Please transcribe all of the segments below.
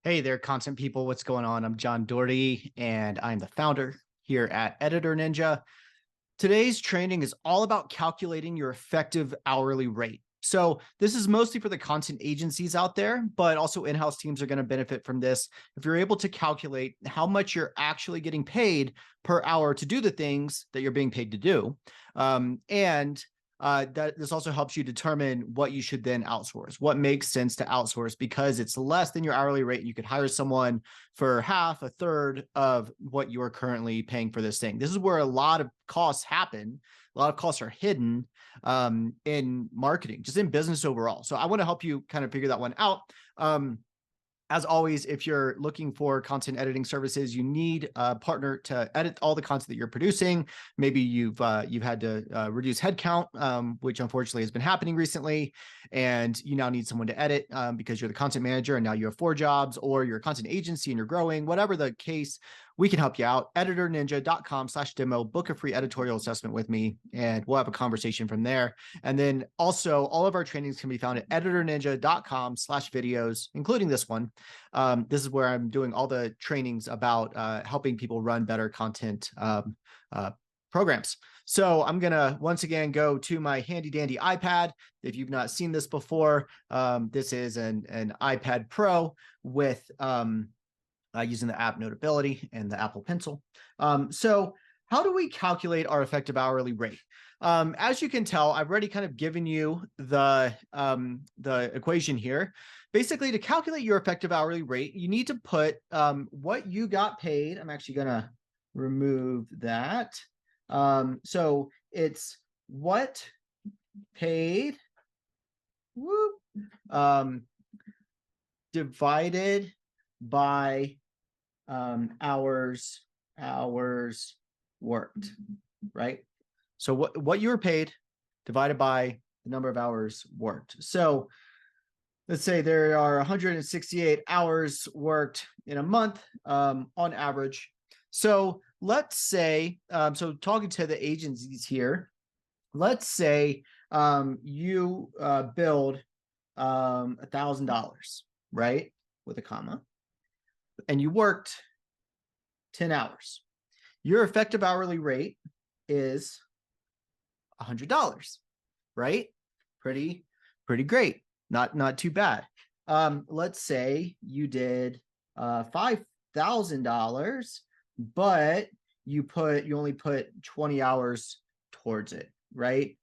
Hey there, content people. What's going on? I'm John Doherty, and I'm the founder here at Editor Ninja. Today's training is all about calculating your effective hourly rate. So this is mostly for the content agencies out there, but also in-house teams are going to benefit from this. If you're able to calculate how much you're actually getting paid per hour to do the things that you're being paid to do, and that this also helps you determine what you should then outsource, what makes sense to outsource, because it's less than your hourly rate. And you could hire someone for half, a third of what you are currently paying for this thing. This is where a lot of costs happen. A lot of costs are hidden in marketing, just in business overall. So I want to help you kind of figure that one out. As always, if you're looking for content editing services, you need a partner to edit all the content that you're producing. Maybe you've had to reduce headcount, which unfortunately has been happening recently, and you now need someone to edit because you're the content manager and now you have 4 jobs, or you're a content agency and you're growing. Whatever the case, we can help you out. Editorninja.com/demo. Book a free editorial assessment with me, and we'll have a conversation from there. And then also, all of our trainings can be found at editorninja.com/videos, including this one. This is where I'm doing all the trainings about helping people run better content programs. So I'm going to once again go to my handy dandy iPad. If you've not seen this before, this is an iPad Pro with using the app Notability and the Apple Pencil. So how do we calculate our effective hourly rate? As you can tell, I've already kind of given you the equation here. Basically, to calculate your effective hourly rate, you need to put what you got paid. I'm actually going to remove that. So it's what paid divided by hours worked, right? So what you were paid divided by the number of hours worked. So let's say there are 168 hours worked in a month on average. So let's say, so talking to the agencies here, let's say you billed $1,000, right? With a comma, and you worked 10 hours. Your effective hourly rate is $100, right? Pretty great. Not too bad. Let's say you did $5,000, but you only put 20 hours towards it, right?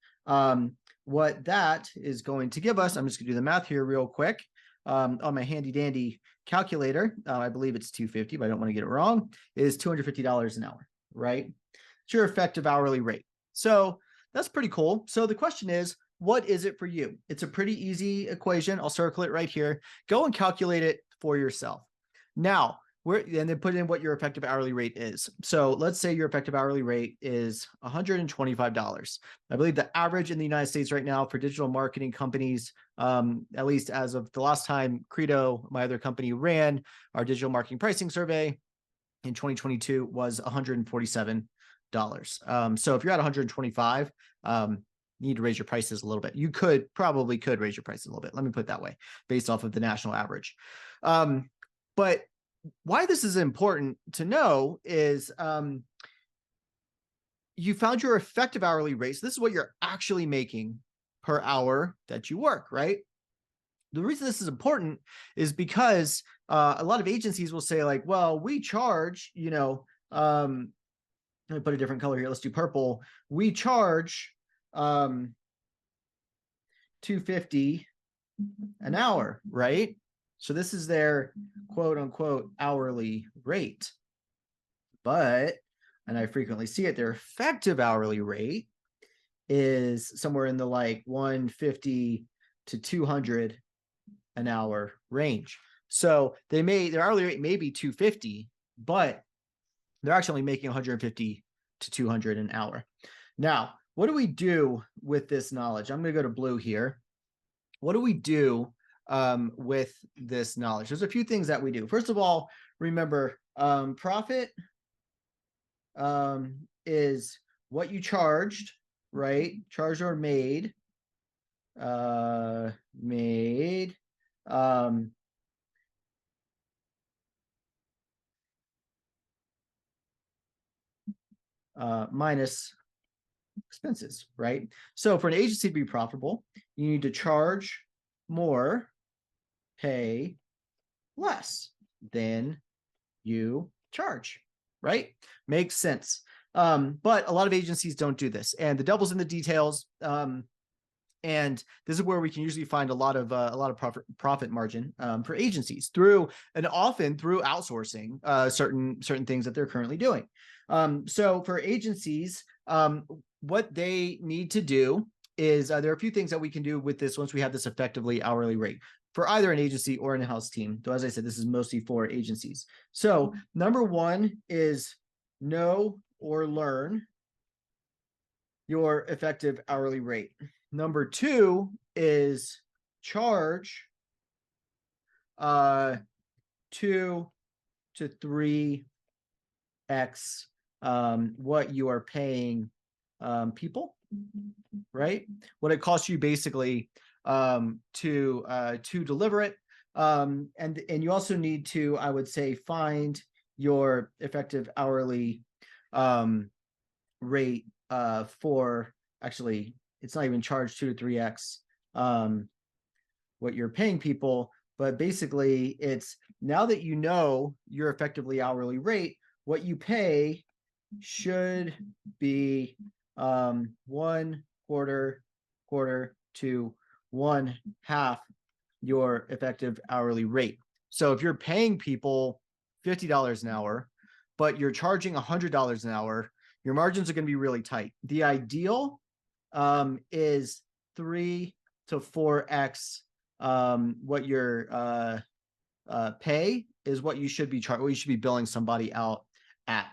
What that is going to give us, I'm just gonna do the math here real quick. On my handy dandy calculator, I believe it's 250, but I don't want to get it wrong, is $250 an hour, right? It's your effective hourly rate. So that's pretty cool. So the question is, what is it for you? It's a pretty easy equation. I'll circle it right here. Go and calculate it for yourself. Now, and then put in what your effective hourly rate is. So let's say your effective hourly rate is $125. I believe the average in the United States right now for digital marketing companies, at least as of the last time Credo, my other company, ran our digital marketing pricing survey in 2022, was $147. So if you're at 125, you need to raise your prices a little bit. You probably could raise your prices a little bit. Let me put it that way, based off of the national average. But why this is important to know is you found your effective hourly rate. So this is what you're actually making per hour that you work, right? The reason this is important is because a lot of agencies will say, like, well, we charge, let me put a different color here. Let's do purple. We charge $250 an hour, right? So this is their quote unquote hourly rate. But, and I frequently see it, their effective hourly rate is somewhere in the like 150 to 200 an hour range. So their hourly rate may be 250, but they're actually making 150 to 200 an hour. Now, what do we do with this knowledge? I'm going to go to blue here. What do we do with this knowledge? There's a few things that we do. First of all, remember, profit is what you charged, right? Charged or made, minus expenses, right? So for an agency to be profitable, you need to charge more, pay less than you charge, right? Makes sense. But a lot of agencies don't do this, and the devil's in the details. And this is where we can usually find a lot of profit margin for agencies often through outsourcing certain things that they're currently doing. So for agencies, what they need to do is there are a few things that we can do with this once we have this effectively hourly rate for either an agency or an in-house team. So as I said, this is mostly for agencies. So number one is know or learn your effective hourly rate. Number two is charge 2 to 3x what you are paying people, right? What it costs you basically to deliver it. And you also need to, I would say, find your effective hourly rate for actually, it's not even charged 2 to 3x what you're paying people, but basically it's now that you know your effectively hourly rate, what you pay should be 1/4 to 1/2 your effective hourly rate. So if you're paying people $50 an hour, but you're charging $100 an hour, your margins are going to be really tight. The ideal is 3 to 4x what your pay is what you should be what you should be billing somebody out at.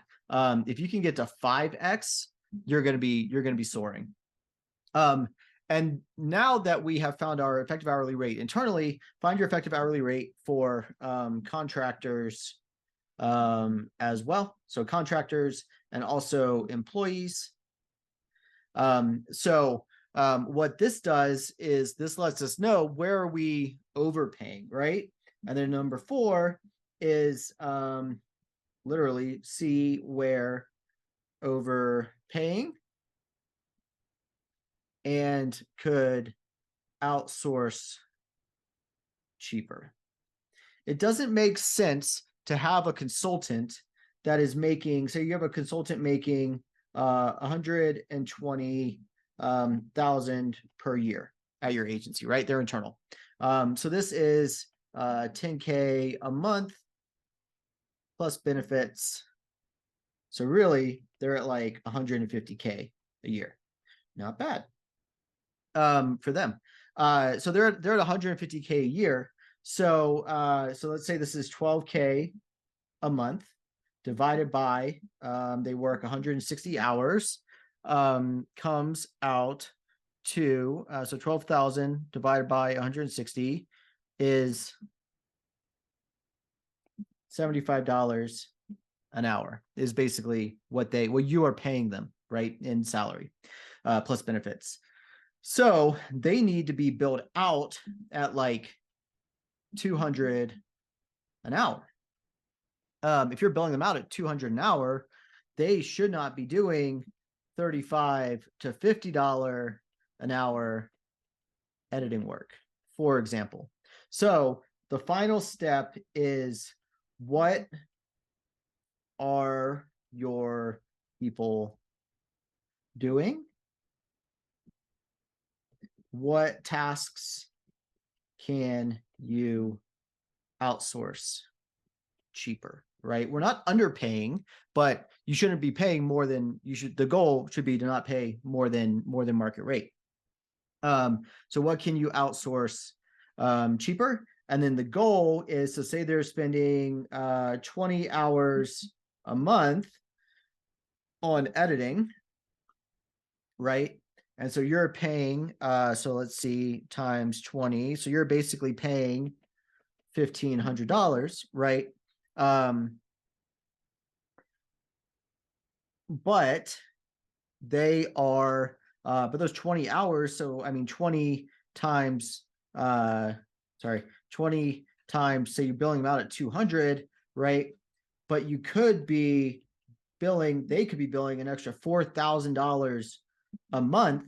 If you can get to 5x, you're going to be soaring. And now that we have found our effective hourly rate internally, find your effective hourly rate for contractors as well. So contractors and also employees. What this does is this lets us know where are we overpaying, right? And then number 4 is literally see where overpaying and could outsource cheaper. It doesn't make sense to have a consultant that is making, say you have a consultant making 120,000 per year at your agency, right? They're internal. So this is $10K a month plus benefits. So really, they're at like $150K a year. Not bad for them. So they're at $150K a year. So let's say this is $12K a month divided by they work 160 hours, comes out to so 12,000 divided by 160 is $75 an hour is basically what you are paying them, right, in salary plus benefits. So they need to be billed out at like 200 an hour. If you're billing them out at 200 an hour, they should not be doing $35 to $50 an hour editing work, for example. So the final step is, what are your people doing? What tasks can you outsource cheaper, right? We're not underpaying, but you shouldn't be paying more than you should. The goal should be to not pay more than market rate. So what can you outsource cheaper? And then the goal is to say they're spending 20 hours a month on editing, right? And so you're paying, so let's see, times 20. So you're basically paying $1,500, right? But they are, but those 20 hours, so I mean, 20 times, 20 times, say you're billing them out at 200, right? But you could be billing, they could be billing an extra $4,000 a month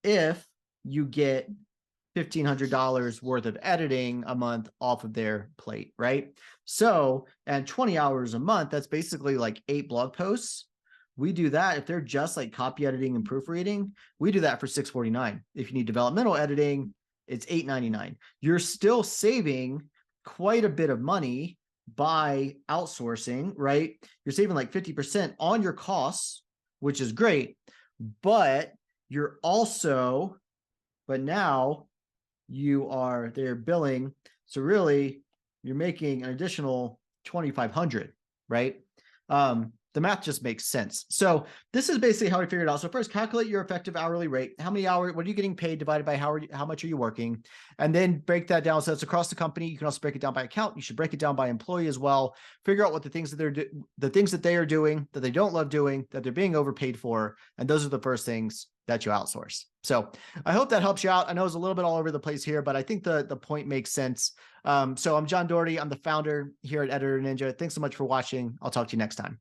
if you get $1,500 worth of editing a month off of their plate, right? So, and 20 hours a month, that's basically like 8 blog posts. We do that if they're just like copy editing and proofreading, we do that for $649. If you need developmental editing, it's $899. You're still saving quite a bit of money by outsourcing, right? You're saving like 50% on your costs, which is great, but you're also, but now they're billing. So really you're making an additional 2,500, right? The math just makes sense. So this is basically how we figured it out. So first, calculate your effective hourly rate. How many hours, what are you getting paid divided by how much are you working? And then break that down. So it's across the company. You can also break it down by account. You should break it down by employee as well. Figure out what the things that they are doing, that they don't love doing, that they're being overpaid for. And those are the first things that you outsource. So I hope that helps you out. I know it's a little bit all over the place here, but I think the point makes sense. So I'm John Doherty. I'm the founder here at Editor Ninja. Thanks so much for watching. I'll talk to you next time.